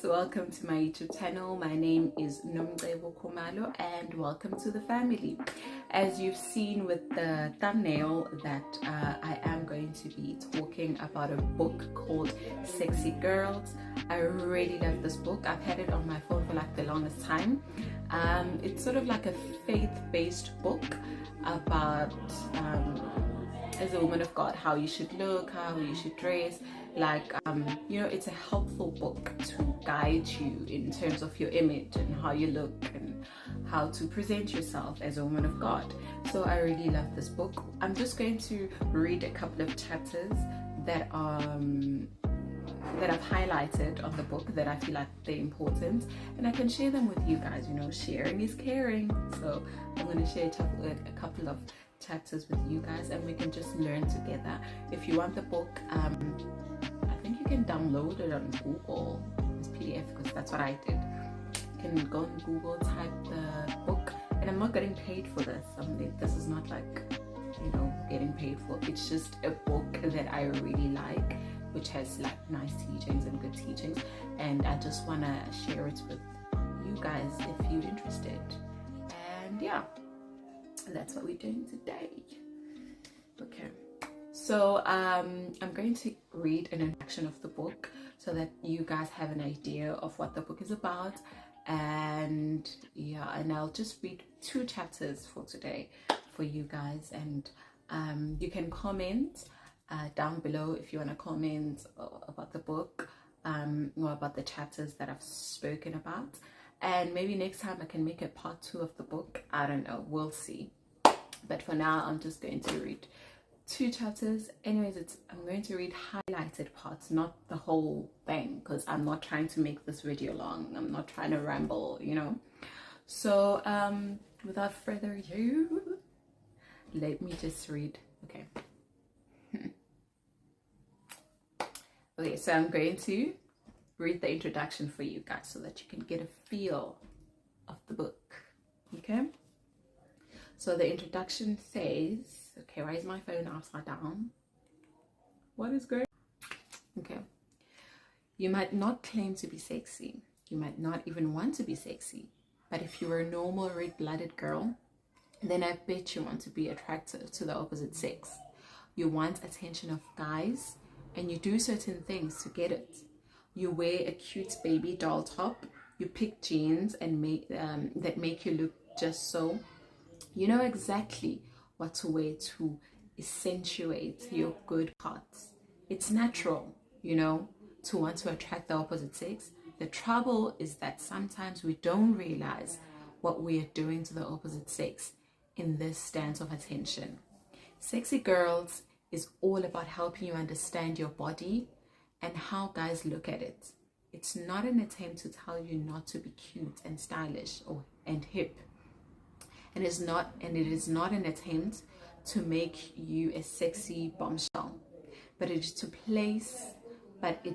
Welcome to my YouTube channel. My name is Nomcebo Khumalo and welcome to the family. As you've seen with the thumbnail that I am going to be talking about a book called Sexy Girls. I really love this book. I've had it on my phone for like the longest time. It's sort of like a faith-based book about as a woman of God, how you should look, how you should dress. Like it's a helpful book to guide you in terms of your image and how you look and how to present yourself as a woman of God. So I really love this book. I'm just going to read a couple of chapters that I've highlighted on the book that I feel like they're important, and I can share them with you guys. Sharing is caring. So I'm going to share a couple of chapters with you guys and we can just learn together. If you want the book, I think you can download it on Google as PDF, because that's what I did. You can go on Google, type the book, and I'm not getting paid for this. This is not like getting paid for. It's just a book that I really like, which has like nice teachings and good teachings, and I just want to share it with you guys if you're interested. And yeah, that's what we're doing today. Okay, so I'm going to read an introduction of the book so that you guys have an idea of what the book is about. And yeah, and I'll just read 2 chapters for today for you guys, and you can comment down below if you want to comment about the book or about the chapters that I've spoken about. And maybe next time I can make a part 2 of the book. I don't know, we'll see. But for now, I'm just going to read 2 chapters. Anyways, I'm going to read highlighted parts, not the whole thing, because I'm not trying to make this video long. I'm not trying to ramble, So without further ado, let me just read. Okay. Okay, so I'm going to read the introduction for you guys so that you can get a feel of the book. Okay. So the introduction says, okay, why is my phone upside down? What is going on? Okay. You might not claim to be sexy. You might not even want to be sexy. But if you're a normal red-blooded girl, then I bet you want to be attractive to the opposite sex. You want attention of guys, and you do certain things to get it. You wear a cute baby doll top. You pick jeans and that make you look just so. You know exactly what to wear to accentuate your good parts. It's natural, to want to attract the opposite sex. The trouble is that sometimes we don't realize what we are doing to the opposite sex in this stance of attention. Sexy Girls is all about helping you understand your body and how guys look at it. It's not an attempt to tell you not to be cute and stylish and hip. And it is not an attempt to make you a sexy bombshell, but it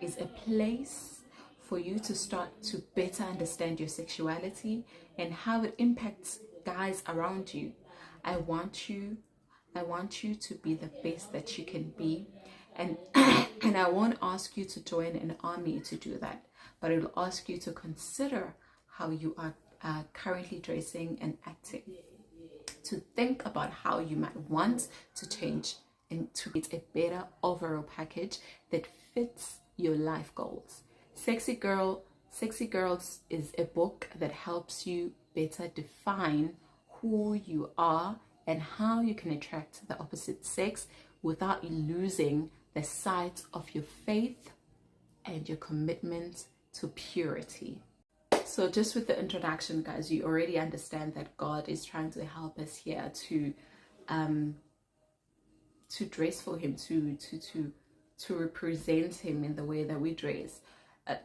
is a place for you to start to better understand your sexuality and how it impacts guys around you. I want you to be the best that you can be, and and I won't ask you to join an army to do that, but it will ask you to consider how you are currently dressing and acting, to think about how you might want to change and to get a better overall package that fits your life goals. Sexy Girls is a book that helps you better define who you are and how you can attract the opposite sex without losing the sight of your faith and your commitment to purity. So just with the introduction, guys, you already understand that God is trying to help us here to dress for him, to represent him in the way that we dress.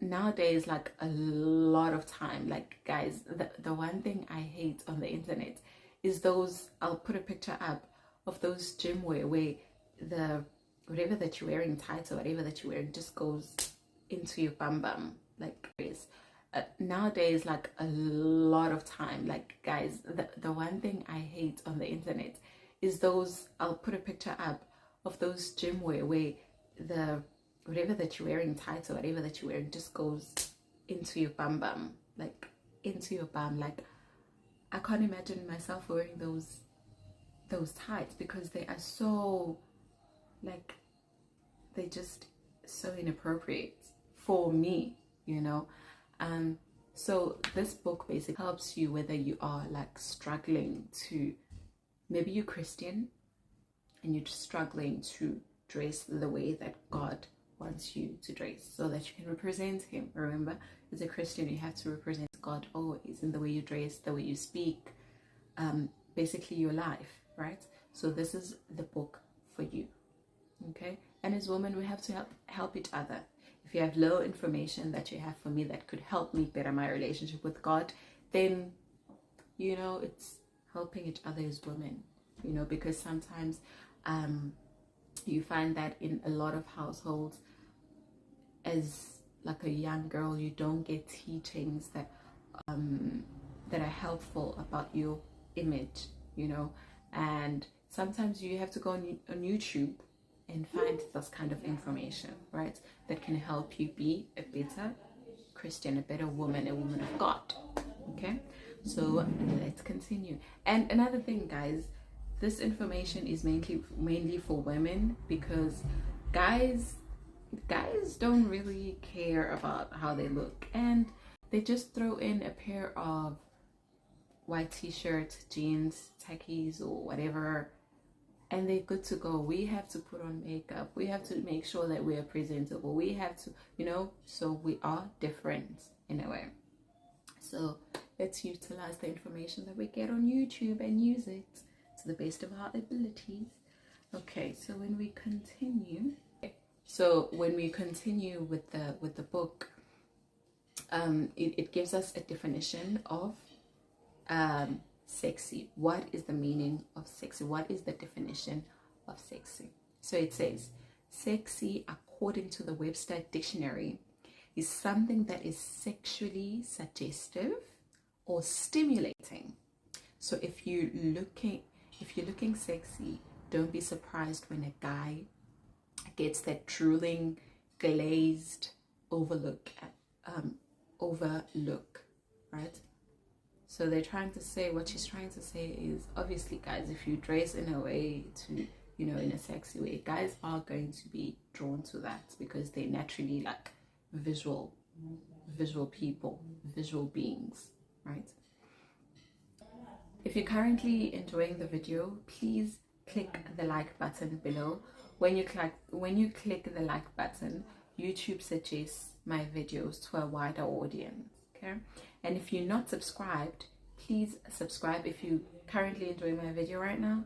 nowadays, like a lot of time, like guys, the one thing I hate on the internet is those, I'll put a picture up of those gym wear where the whatever that you're wearing, tights or whatever that you're wearing, just goes into your bum bum. Like nowadays, like a lot of time, like guys, the one thing I hate on the internet is those, I'll put a picture up of those gym wear where the whatever that you're wearing, tights or whatever that you're wearing, just goes into your bum bum, like into your bum. Like I can't imagine myself wearing those tights because they are so, like, they just so inappropriate for me, you know. So this book basically helps you whether you are like struggling to, maybe you're Christian and you're just struggling to dress the way that God wants you to dress so that you can represent him. Remember, as a Christian, you have to represent God always in the way you dress, the way you speak, basically your life, right? So this is the book for you, okay? And as women, we have to help each other. If you have little information that you have for me that could help me better my relationship with God, then, you know, it's helping each other as women, you know, because sometimes you find that in a lot of households, as like a young girl, you don't get teachings that that are helpful about your image, you know. And sometimes you have to go on YouTube and find this kind of information, right, that can help you be a better Christian, a better woman, a woman of God. Okay, so let's continue. And another thing, guys, this information is mainly for women, because guys don't really care about how they look, and they just throw in a pair of white t-shirts, jeans, techies, or whatever, and they're good to go. We have to put on makeup. We have to make sure that we are presentable. We have to, you know, so we are different in a way. So let's utilize the information that we get on YouTube and use it to the best of our abilities. Okay, so when we continue with the book, it gives us a definition of sexy. What is the meaning of sexy? What is the definition of sexy? So it says, sexy, according to the Webster Dictionary, is something that is sexually suggestive or stimulating. So if you're looking sexy, don't be surprised when a guy gets that drooling, glazed overlook, right? So they're trying to say, what she's trying to say is, obviously, guys, if you dress in a way to, you know, in a sexy way, guys are going to be drawn to that because they're naturally like visual people, visual beings, right? If you're currently enjoying the video, please click the like button below. When you click the like button, YouTube suggests my videos to a wider audience, okay? And if you're not subscribed, please subscribe. If you currently enjoying my video right now,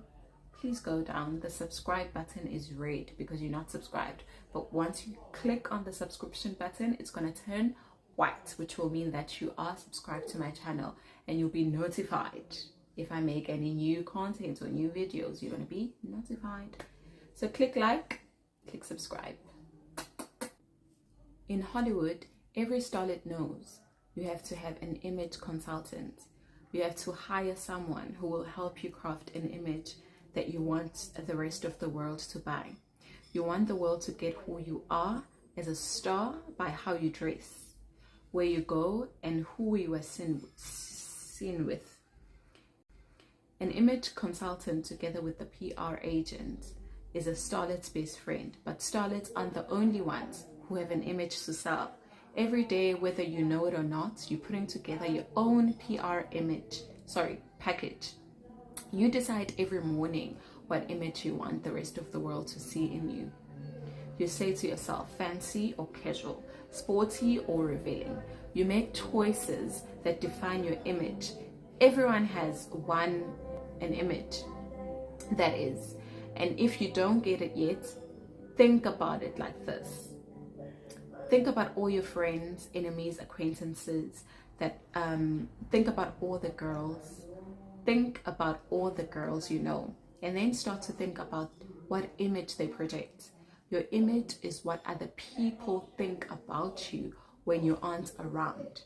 please go down. The subscribe button is red because you're not subscribed. But once you click on the subscription button, it's going to turn white, which will mean that you are subscribed to my channel and you'll be notified if I make any new content or new videos. You're going to be notified. So click like, click subscribe. In Hollywood, every starlet knows you have to have an image consultant. You have to hire someone who will help you craft an image that you want the rest of the world to buy. You want the world to get who you are as a star by how you dress, where you go, and who you are seen with. An image consultant, together with the PR agent, is a starlet's best friend, but starlets aren't the only ones who have an image to sell. Every day, whether you know it or not, you're putting together your own package. You decide every morning what image you want the rest of the world to see in you. You say to yourself, fancy or casual, sporty or revealing. You make choices that define your image. Everyone has an image, that is. And if you don't get it yet, think about it like this. Think about all your friends, enemies, acquaintances, that think about all the girls. Think about all the girls you know, and then start to think about what image they project. Your image is what other people think about you when you aren't around.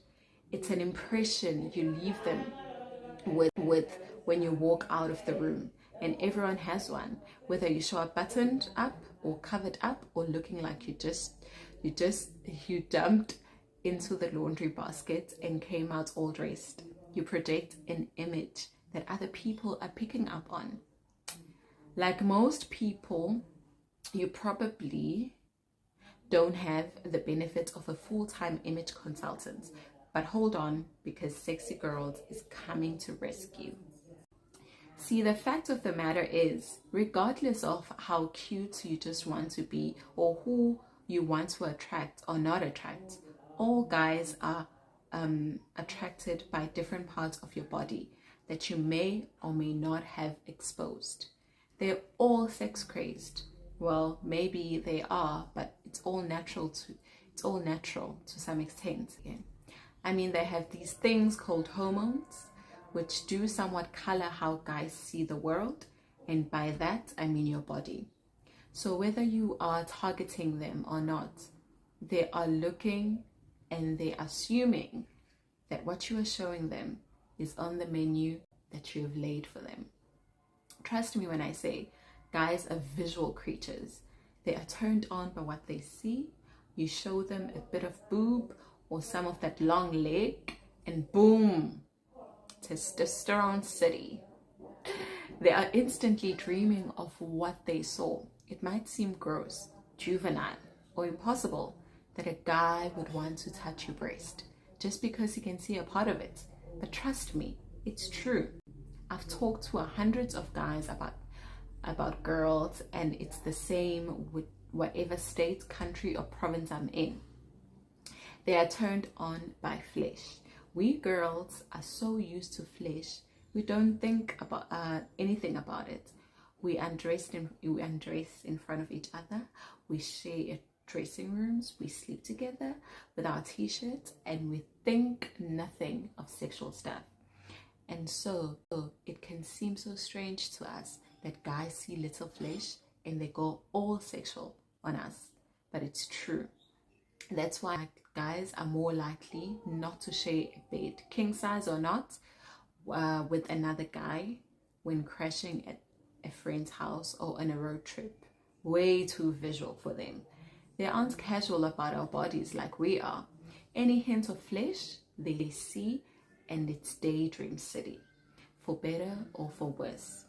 It's an impression you leave them with when you walk out of the room. And everyone has one, whether you show up buttoned up or covered up or looking like you dumped into the laundry basket and came out all dressed. You project an image that other people are picking up on. Like most people, you probably don't have the benefit of a full-time image consultant, but hold on, because Sexy Girls is coming to rescue. See, the fact of the matter is, regardless of how cute you just want to be or who you want to attract or not attract, all guys are attracted by different parts of your body that you may or may not have exposed. They're all sex crazed. Well, maybe they are, but it's all natural to some extent. Yeah. I mean, they have these things called hormones, which do somewhat color how guys see the world, and by that I mean your body. So whether you are targeting them or not, they are looking and they're assuming that what you are showing them is on the menu that you have laid for them. Trust me when I say guys are visual creatures. They are turned on by what they see. You show them a bit of boob or some of that long leg and boom, testosterone city. They are instantly dreaming of what they saw. It might seem gross, juvenile, or impossible that a guy would want to touch your breast just because he can see a part of it. But trust me, it's true. I've talked to hundreds of guys about girls, and it's the same with whatever state, country, or province I'm in. They are turned on by flesh. We girls are so used to flesh, we don't think about anything about it. We undress in front of each other. We share dressing rooms. We sleep together with our t-shirts, and we think nothing of sexual stuff. And so it can seem so strange to us that guys see little flesh and they go all sexual on us, but it's true. That's why guys are more likely not to share a bed, king size or not, with another guy when crashing at a friend's house or on a road trip. Way too visual for them. They aren't casual about our bodies like we are. Any hint of flesh, they see, and it's daydream city, for better or for worse.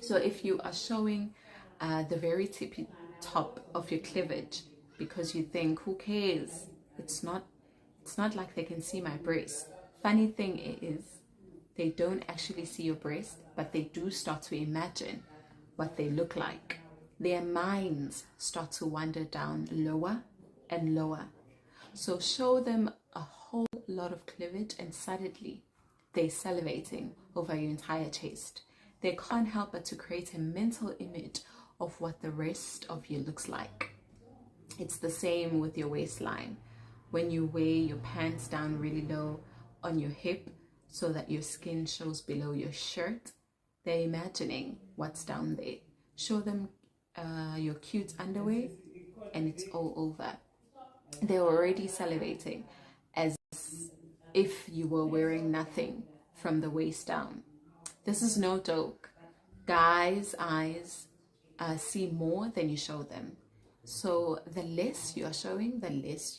So if you are showing the very tippy top of your cleavage because you think, who cares? It's not like they can see my breast. Funny thing is, they don't actually see your breast, but they do start to imagine what they look like. Their minds start to wander down lower and lower. So show them a whole lot of cleavage and suddenly they're salivating over your entire chest. They can't help but to create a mental image of what the rest of you looks like. It's the same with your waistline. When you wear your pants down really low on your hip so that your skin shows below your shirt, they're imagining what's down there. Show them your cute underwear and it's all over. They're already salivating as if you were wearing nothing from the waist down. This is no joke. Guys' eyes see more than you show them. So the less you are showing, the less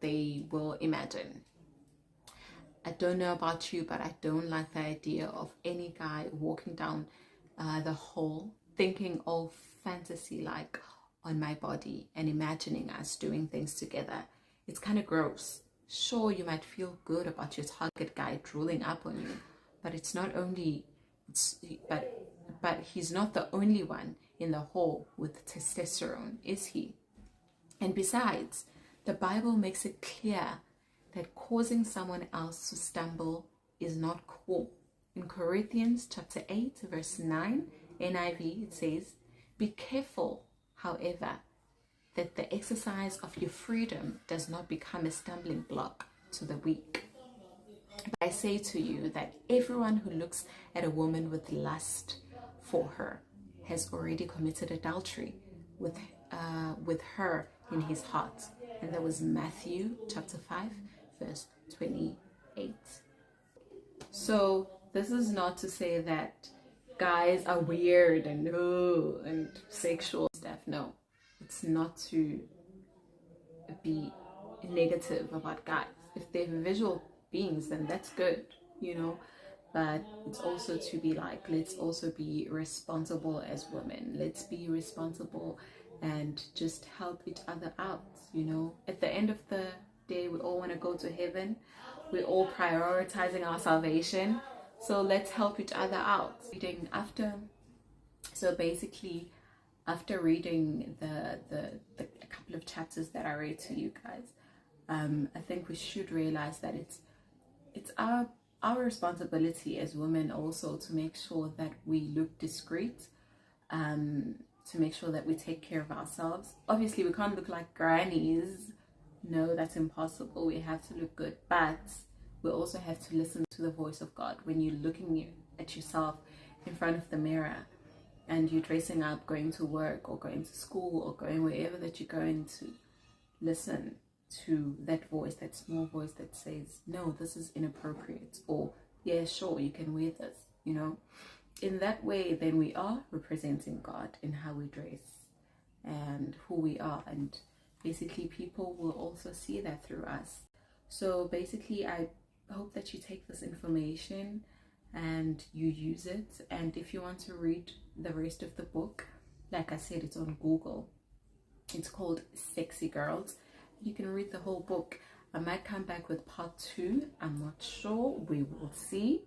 they will imagine. I don't know about you, but I don't like the idea of any guy walking down the hall thinking all fantasy like on my body and imagining us doing things together. It's kind of gross. Sure, you might feel good about your target guy drooling up on you, but but he's not the only one in the hall with testosterone, is he? And besides, the Bible makes it clear that causing someone else to stumble is not cool. In Corinthians chapter 8 verse 9 NIV, it says, "Be careful, however, that the exercise of your freedom does not become a stumbling block to the weak. But I say to you that everyone who looks at a woman with lust for her has already committed adultery with her in his heart. And that was Matthew chapter 5, verse 28. So this is not to say that guys are weird and sexual stuff. No, it's not to be negative about guys. If they're visual beings, then that's good, you know. But it's also to be like, let's also be responsible as women. Let's be responsible and just help each other out, you know. At the end of the day, we all want to go to heaven. We're all prioritizing our salvation. So let's help each other out. So basically, after reading the a couple of chapters that I read to you guys, I think we should realize that it's our responsibility as women also to make sure that we look discreet, to make sure that we take care of ourselves. Obviously, we can't look like grannies. No, that's impossible. We have to look good, but we also have to listen to the voice of God when you're looking at yourself in front of the mirror and you're dressing up, going to work or going to school or going wherever that you're going to. Listen to that voice, that small voice that says, no, this is inappropriate, or yeah, sure, you can wear this, you know. In that way, then we are representing God in how we dress and who we are, and basically people will also see that through us. So basically, I hope that you take this information and you use it. And if you want to read the rest of the book, like I said, it's on Google. It's called Sexy Girls. You can read the whole book. I might come back with part 2. I'm not sure. We will see.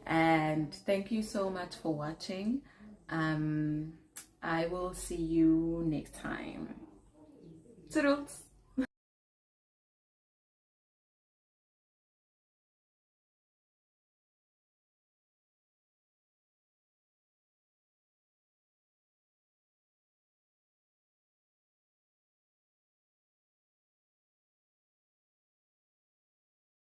And thank you so much for watching. I will see you next time. Toodles!